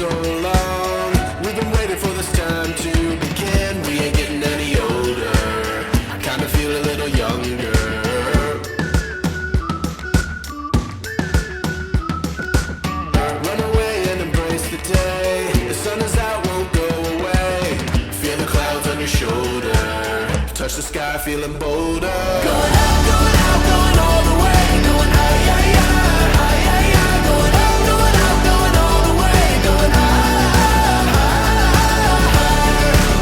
so long. We've been waiting for this time to begin. We ain't getting any older. I kinda feel a little younger. Run away and embrace the day. The sun is out, won't go away. Feel the clouds on your shoulder. Touch the sky, feeling bolder. Going out, going out, going all the way. Going high, yeah, yeah, high, yeah, yeah. Going out, going out, going all the way. Going high, higher.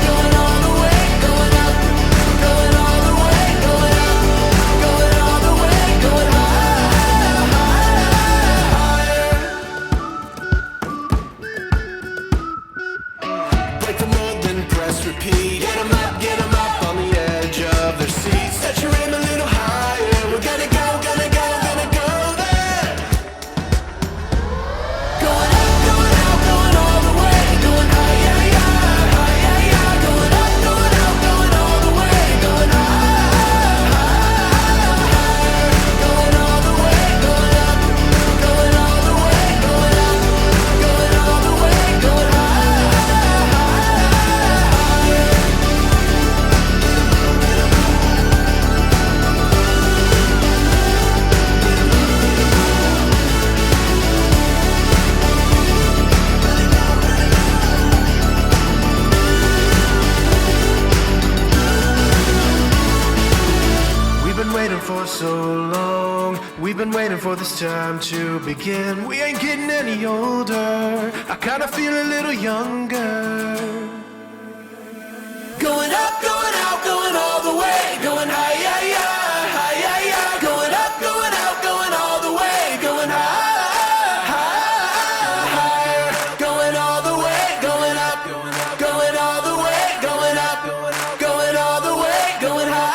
Going all the way, going up. Going all the way, going up. Going all the way, going higher. Break the mold, then press repeat. Get 'em up on the edge of their seats. Set your aim a little higher. We're gonna go, gonna go, gonna go there. Going up, going out, going all the way. Going high, yeah, yeah, high, yeah, yeah. Going up, going out, going all the way. Going higher. Going all the way, going up. Going all the way, going up. Going all the way, going We've been waiting for so long. We've been waiting for this time to begin. We ain't getting any older. I kinda feel a little younger. Going up, going out, going all the way. Going high, yeah, yeah, high, yeah, yeah. Going up, going out, going all the way. Going higher. Going all the way, going up. Going all the way, going up. Going all the way, going higher.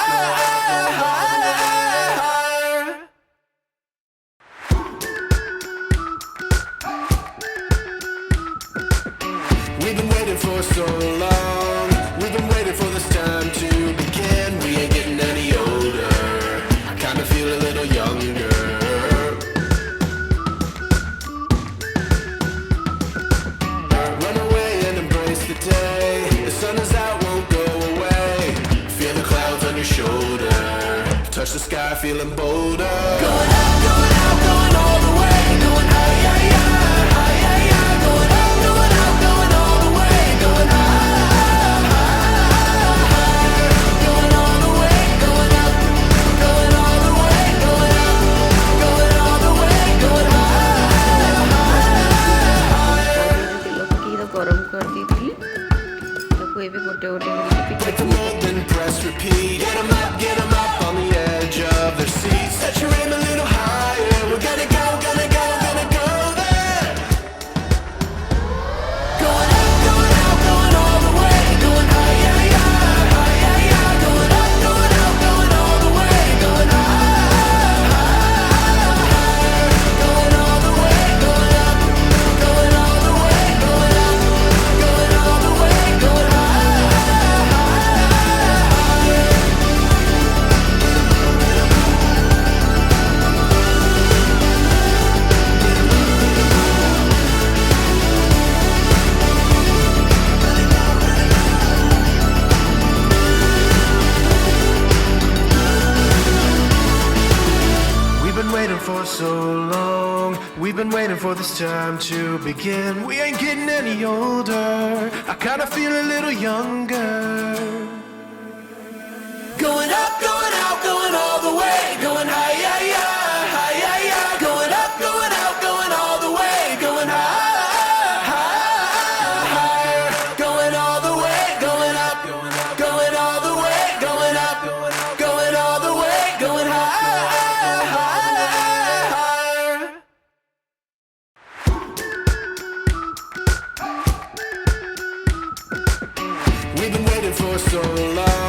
We've been waiting for so long. We've been waiting for this time to begin. We ain't getting any older. I kinda feel a little younger. Run away and embrace the day. The sun is out, won't go away. Feel the clouds on your shoulder. Touch the sky, feeling bolder. Going out, going out, going all the way. Going high, yeah, yeah, high, yeah, yeah. Going out, going out, going all the way. Going higher. Going all the way, going up. Going all the way, going up. Going all the way, going ତେଲକୁ ଟିକେ ଗରମ କରିଦେଇଥିଲି ତାକୁ ଏବେ ଗୋଟେ ଗୋଟେ କରିକି break the mold, then press repeat. Get 'em up on the edge of their seats. Set your aim a little higher. We're gonna go, gonna go, gonna go there. Going up, going out, going all the way. Going high, yeah, yeah, high, yeah, yeah. Going up, going out, going all the way. Going higher. Going all the way, going up. Going all the way, going up. Going all the way, going higher. We've been waiting for so long. We've been waiting for this time to begin. We ain't getting any older. I kinda feel a little younger. Going up, going out, going all the way. Going high, yeah, yeah, high, yeah, yeah. Going up, going out, going all the way. Going higher. Going all the way, going up. Going all the way, going up. Going all the way, going higher. We've been waiting for so long.